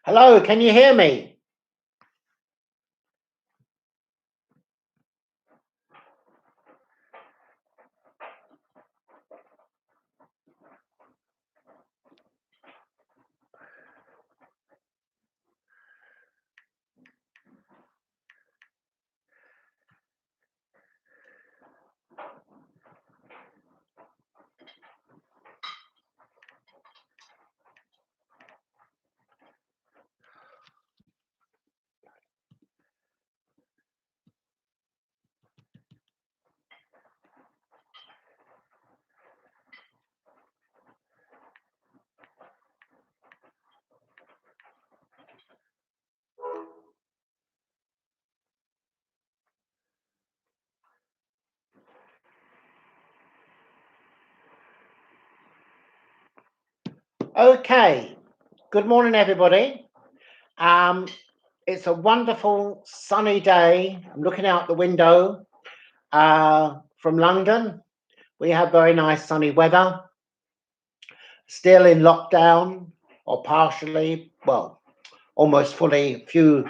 Hello, can you hear me? Okay, good morning, everybody. It's a wonderful sunny day. I'm looking out the window from London. We have very nice sunny weather. Still in lockdown, or partially, well, almost fully. Few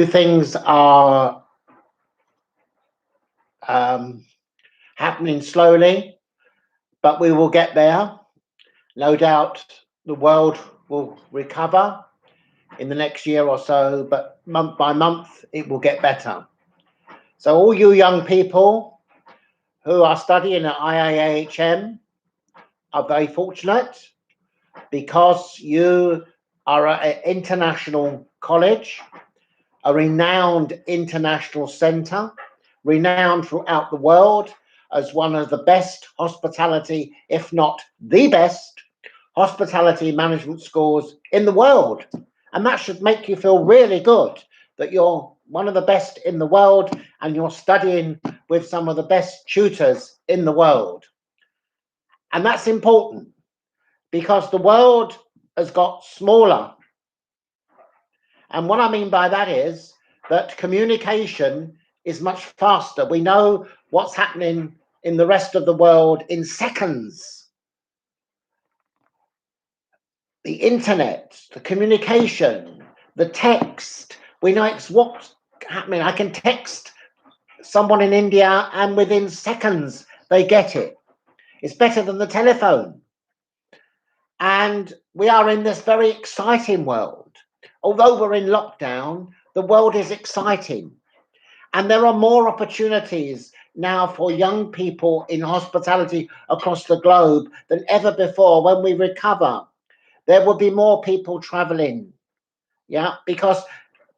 things are happening slowly, but we will get there. No doubt the world will recover in the next year or so, but month by month it will get better. So all you young people who are studying at IIHM are very fortunate because you are at an international college, a renowned international centre, renowned throughout the world as one of the best hospitality, if not the best, hospitality management schools in the world. And that should make you feel really good that you're one of the best in the world and you're studying with some of the best tutors in the world. And that's important because the world has got smaller. And what I mean by that is that communication is much faster. We know what's happening in the rest of the world in seconds. The internet, the communication, the text, we know what's happening. I can text someone in India and within seconds they get it. It's better than the telephone. And we are in this very exciting world. Although we're in lockdown, the world is exciting. And there are more opportunities now for young people in hospitality across the globe than ever before. When we recover, there will be more people traveling. Yeah, because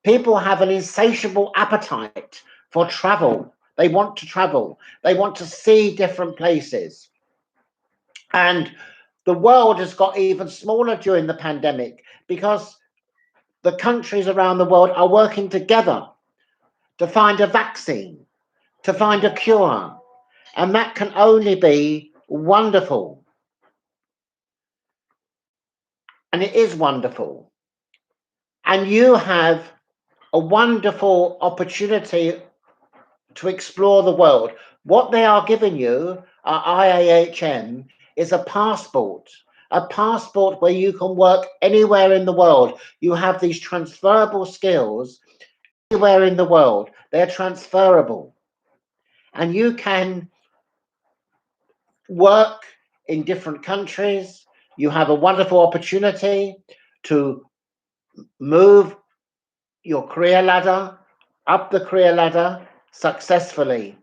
people have an insatiable appetite for travel. They want to travel. They want to see different places. And the world has got even smaller during the pandemic because the countries around the world are working together to find a vaccine, to find a cure. And that can only be wonderful. And it is wonderful. And you have a wonderful opportunity to explore the world. What they are giving you at IAHM is a passport where you can work anywhere in the world. You have these transferable skills anywhere in the world. They're transferable. And you can work in different countries. You have a wonderful opportunity to move your career ladder, up the career ladder successfully,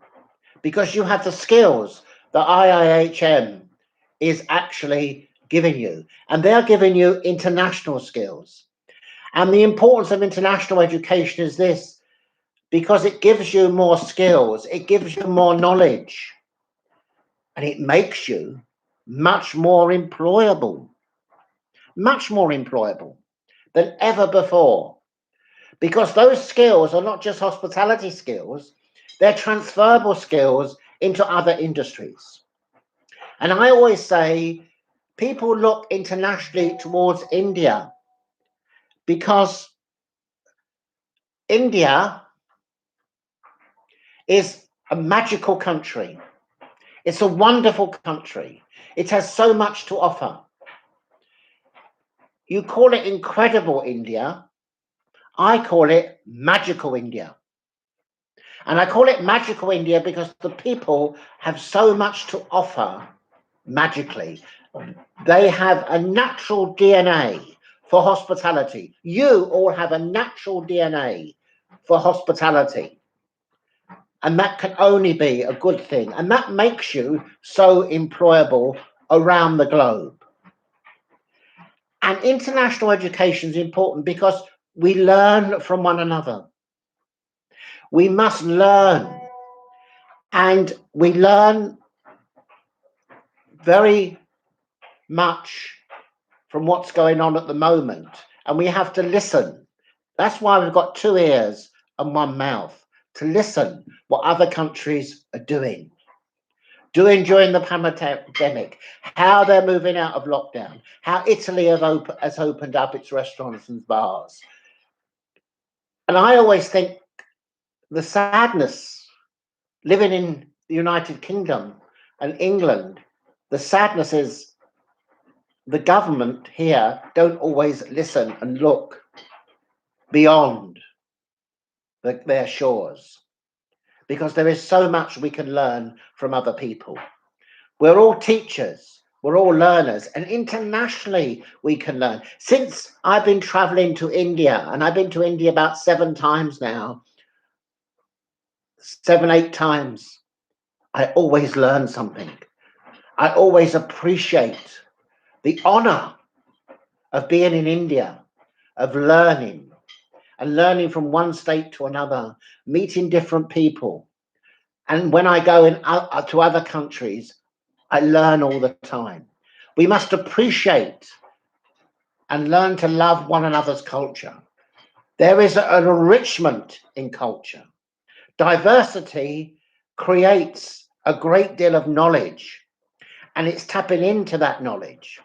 because you have the skills that IIHM is actually giving you. And they're giving you international skills. And the importance of international education is this, because it gives you more skills, it gives you more knowledge, and it makes you much more employable than ever before. Because those skills are not just hospitality skills, they're transferable skills into other industries. And I always say, people look internationally towards India because India is a magical country. It's a wonderful country. It has so much to offer. You call it incredible India. I call it magical India. And I call it magical India because the people have so much to offer magically. They have a natural DNA for hospitality. You all have a natural DNA for hospitality. And that can only be a good thing. And that makes you so employable around the globe. And international education is important because we learn from one another. We must learn. And we learn very much from what's going on at the moment. And we have to listen. That's why we've got 2 ears and 1 mouth, to listen what other countries are doing during the pandemic, how they're moving out of lockdown, how Italy has opened up its restaurants and bars. And I always think the sadness living in the United Kingdom and England, the sadness is the government here don't always listen and look beyond their shores, because there is so much we can learn from other people. We're all teachers, we're all learners, and internationally we can learn. Since I've been traveling to India, and I've been to India about 7 times now, 7, 8 times, I always learn something. I always appreciate the honor of being in India, of learning and learning from one state to another, meeting different people. And when I go to other countries, I learn all the time. We must appreciate and learn to love one another's culture. There is an enrichment in culture. Diversity creates a great deal of knowledge, and it's tapping into that knowledge.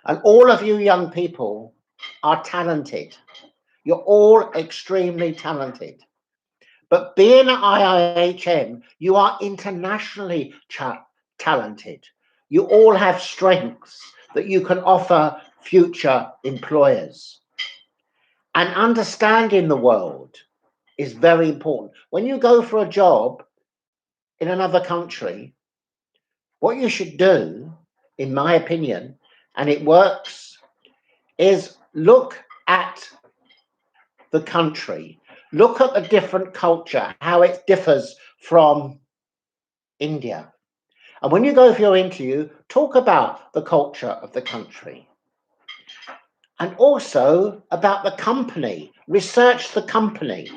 And all of you young people are talented. You're all extremely talented. But being at IIHM, you are internationally talented. You all have strengths that you can offer future employers. And understanding the world is very important. When you go for a job in another country, what you should do, in my opinion, and it works, is look at the country, look at the different culture, how it differs from India. And when you go for your interview, talk about the culture of the country. And also about the company. Research the company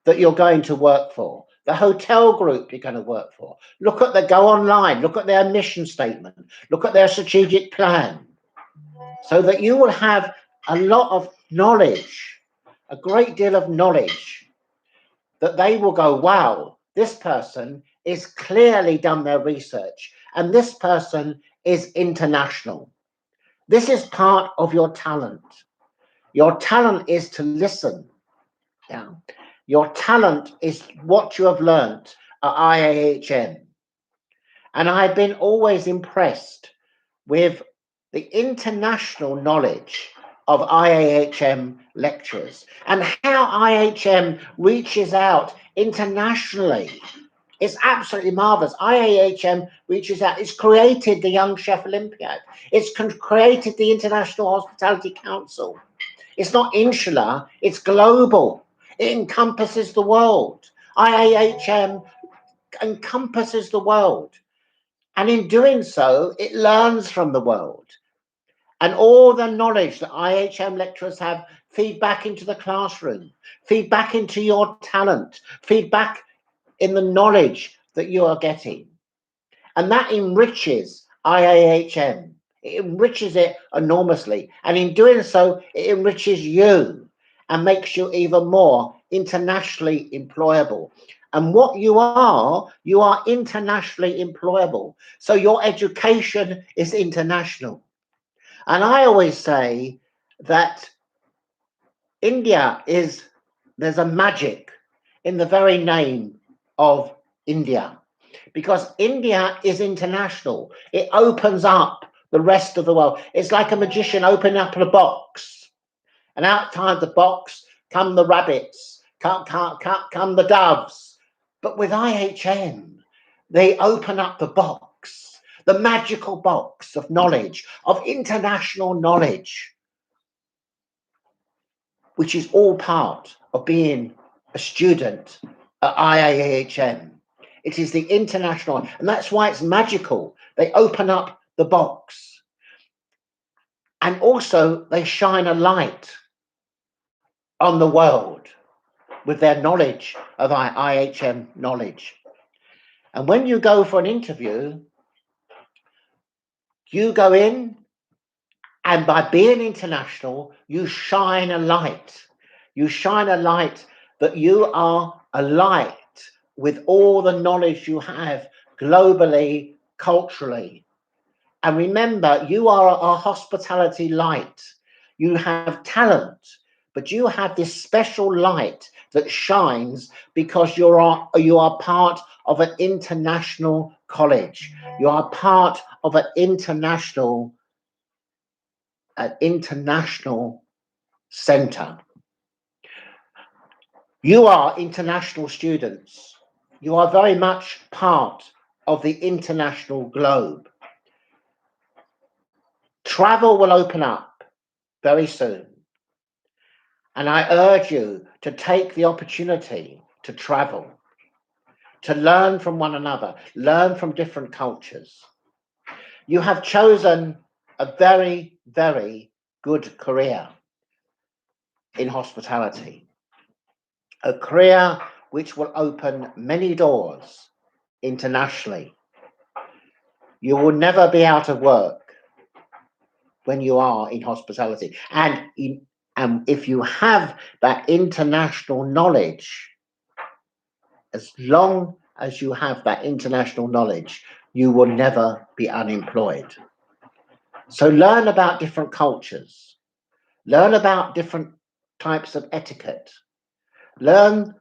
that you're going to work for, the hotel group you're going to work for. Go online, look at their mission statement, look at their strategic plan, so that you will have a lot of knowledge, a great deal of knowledge, that they will go, wow, this person is clearly done their research, and this person is international. This is part of your talent. Your talent is to listen. Yeah. Your talent is what you have learned at IAHM. And I've been always impressed with the international knowledge of IAHM lecturers and how IAHM reaches out internationally. It's absolutely marvelous. IAHM reaches out. It's created the Young Chef Olympiad. It's created the International Hospitality Council. It's not insular, it's global. It encompasses the world. IAHM encompasses the world. And in doing so, it learns from the world. And all the knowledge that IHM lecturers have feed back into the classroom, feed back into your talent, feed back in the knowledge that you are getting. And that enriches IAHM. It enriches it enormously. And in doing so, it enriches you and makes you even more internationally employable. And what you are internationally employable. So your education is international. And I always say that there's a magic in the very name of India, because India is international. It opens up the rest of the world. It's like a magician opening up a box, and outside the box come the rabbits, come the doves. But with IHM, they open up the box, the magical box of knowledge, of international knowledge, which is all part of being a student at IAHM. It is the international, and that's why it's magical. They open up the box. And also they shine a light on the world with their knowledge of IHM knowledge. And when you go for an interview, you go in, and by being international, you shine a light. You shine a light that you are a light with all the knowledge you have globally, culturally. And remember, you are a hospitality light. You have talent, but you have this special light that shines because you are part of an international college. You are part of an international center. You are international students. You are very much part of the international globe. Travel will open up very soon. And I urge you to take the opportunity to travel, to learn from one another, learn from different cultures. You have chosen a very, very good career in hospitality, a career which will open many doors internationally. You will never be out of work when you are in hospitality. And if you have that international knowledge, as long as you have that international knowledge, you will never be unemployed. So learn about different cultures, learn about different types of etiquette, learn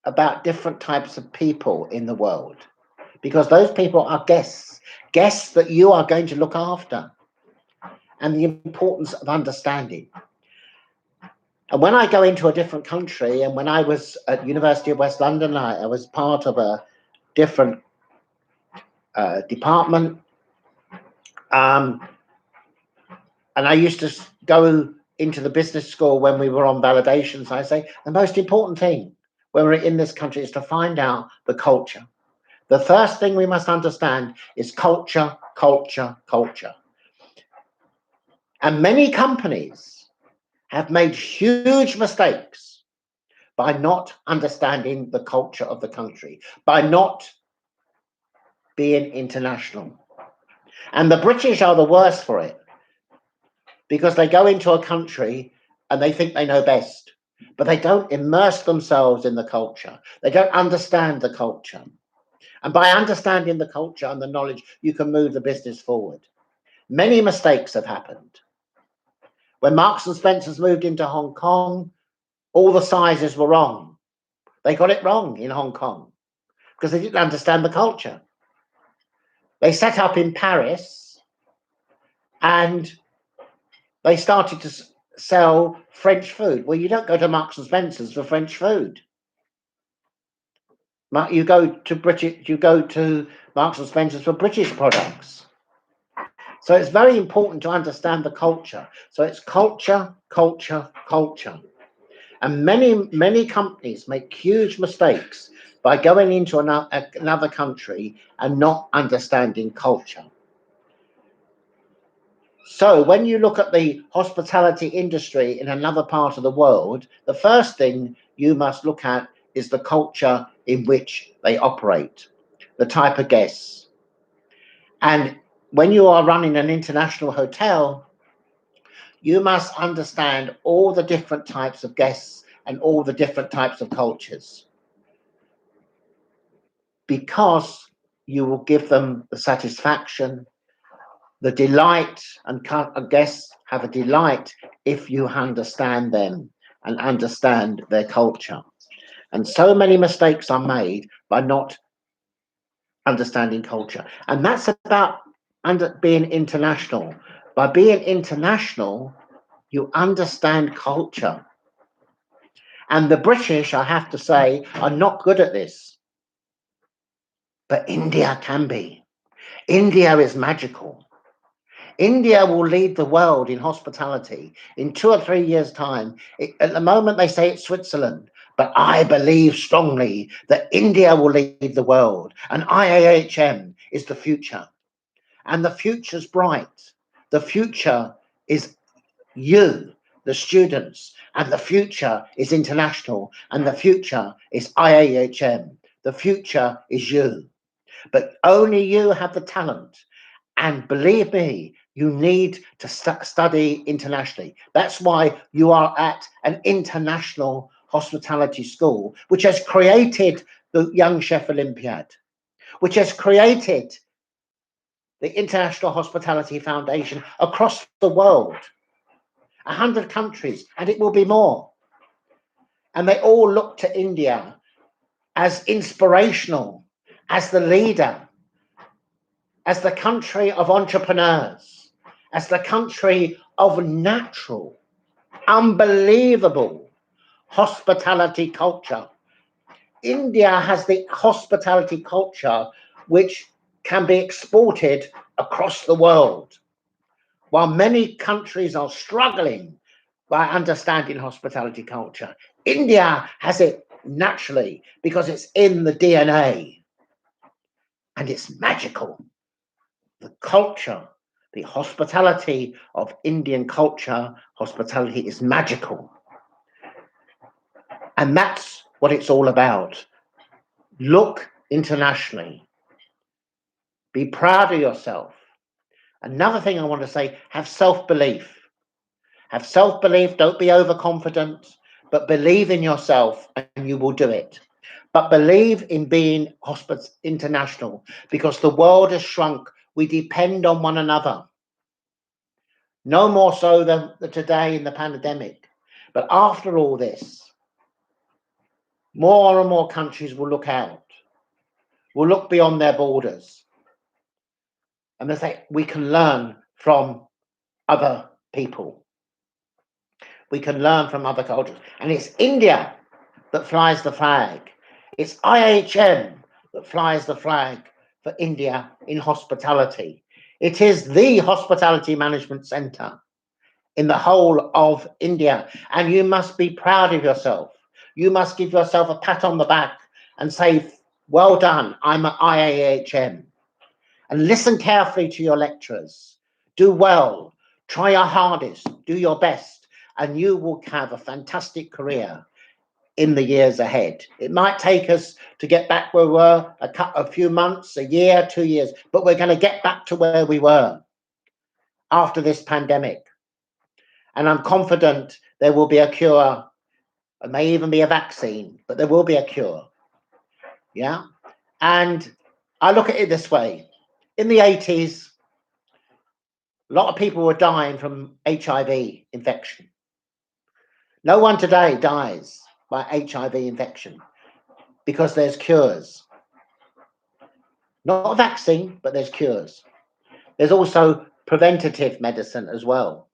about different types of people in the world, because those people are guests that you are going to look after, and the importance of understanding. And when I go into a different country, and when I was at University of West London, I was part of a different department, and I used to go into the business school when we were on validations. I say the most important thing when we're in this country is to find out the culture. The first thing we must understand is culture, culture, culture. And many companies have made huge mistakes by not understanding the culture of the country, by not being international. And the British are the worst for it, because they go into a country and they think they know best, but they don't immerse themselves in the culture. They don't understand the culture. And by understanding the culture and the knowledge, you can move the business forward. Many mistakes have happened. When Marks and Spencer's moved into Hong Kong, all the sizes were wrong. They got it wrong in Hong Kong because they didn't understand the culture. They set up in Paris and they started to sell French food. Well, you don't go to Marks and Spencer's for French food. You go to Marks and Spencer's for British products. So it's very important to understand the culture. So it's culture, culture, culture. And many companies make huge mistakes by going into another country and not understanding culture. So when you look at the hospitality industry in another part of the world, the first thing you must look at is the culture in which they operate, the type of guests. And when you are running an international hotel, you must understand all the different types of guests and all the different types of cultures, because you will give them the satisfaction, the delight, and guests have a delight if you understand them and understand their culture. And so many mistakes are made by not understanding culture. And that's about being international. By being international, you understand culture. And the British, I have to say, are not good at this. But India can be. India is magical. India will lead the world in hospitality in 2 or 3 years' time. At the moment, they say it's Switzerland, but I believe strongly that India will lead the world, and IAHM is the future. And the future's bright. The future is you, the students, and the future is international, and the future is IAHM. The future is you. But only you have the talent. And believe me, you need to study internationally. That's why you are at an international hospitality school, which has created the Young Chef Olympiad, which has created the International Hospitality Foundation across the world, 100 countries, and it will be more. And they all look to India as inspirational, as the leader, as the country of entrepreneurs, as the country of natural, unbelievable hospitality culture. India has the hospitality culture which can be exported across the world. While many countries are struggling by understanding hospitality culture, India has it naturally because it's in the DNA and it's magical. The culture, the hospitality of Indian culture, hospitality is magical. And that's what it's all about. Look internationally. Be proud of yourself. Another thing I want to say, have self-belief. Have self-belief, don't be overconfident, but believe in yourself and you will do it. But believe in being international, because the world has shrunk. We depend on one another. No more so than today in the pandemic. But after all this, more and more countries will look out, will look beyond their borders. And they say, we can learn from other people. We can learn from other cultures. And it's India that flies the flag. It's IHM that flies the flag for India in hospitality. It is the hospitality management center in the whole of India. And you must be proud of yourself. You must give yourself a pat on the back and say, well done, I'm at IAHM. And listen carefully to your lecturers. Do well, try your hardest, do your best, and you will have a fantastic career in the years ahead. It might take us to get back where we were a few months, a year, 2 years, but we're going to get back to where we were after this pandemic. And I'm confident there will be a cure. It may even be a vaccine, but there will be a cure. Yeah. And I look at it this way. In the 80s, a lot of people were dying from HIV infection. No one today dies by HIV infection because there's cures. Not a vaccine, but there's cures. There's also preventative medicine as well.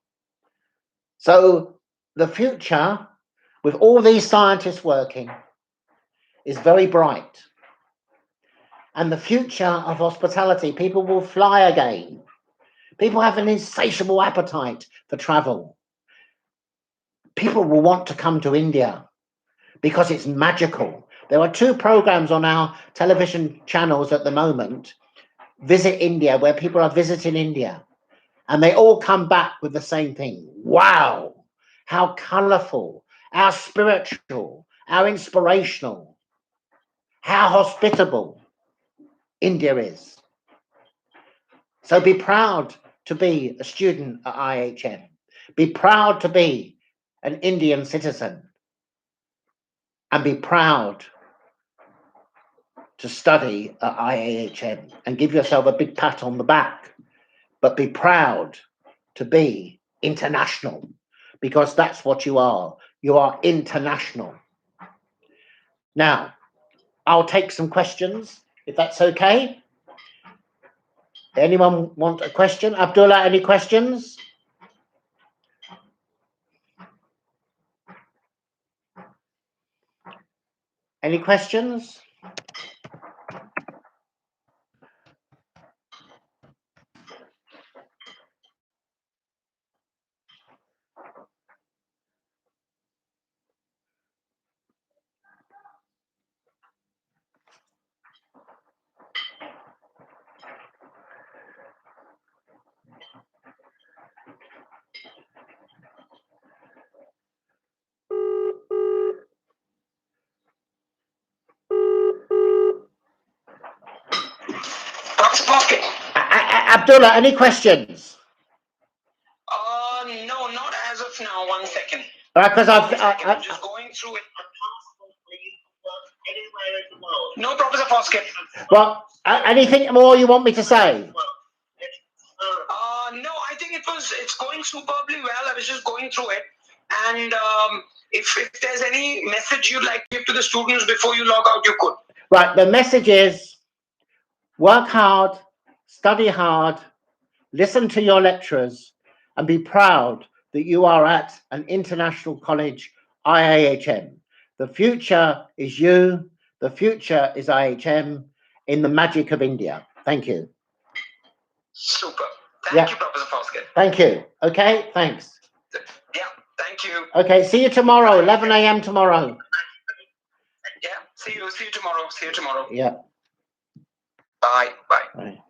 So the future, with all these scientists working, is very bright. And the future of hospitality, people will fly again. People have an insatiable appetite for travel. People will want to come to India because it's magical. There are 2 programs on our television channels at the moment, Visit India, where people are visiting India. And they all come back with the same thing. Wow, how colourful, how spiritual, how inspirational, how hospitable India is. So be proud to be a student at IHM. Be proud to be an Indian citizen. And be proud to study at IHM and give yourself a big pat on the back. But be proud to be international, because that's what you are. You are international. Now, I'll take some questions, if that's okay. Anyone want a question? Abdullah, any questions? Any questions? Dr. Foskett. Abdullah, any questions? No, not as of now. 1 second. Because I'm just going through it. No, Professor Foskett. Well, anything more you want me to say? No, I think it's going superbly well. I was just going through it. And if there's any message you'd like to give to the students before you log out, you could. Right, the message is work hard, study hard, listen to your lecturers, and be proud that you are at an international college, IIHM. The future is you, the future is IHM in the magic of India. Thank you. Super. Thank you, Professor Foskett. Thank you. Okay, thanks. Yeah, thank you. Okay, see you tomorrow, 11 a.m. tomorrow. Yeah, see you tomorrow. See you tomorrow. Yeah. Bye. Bye. Bye.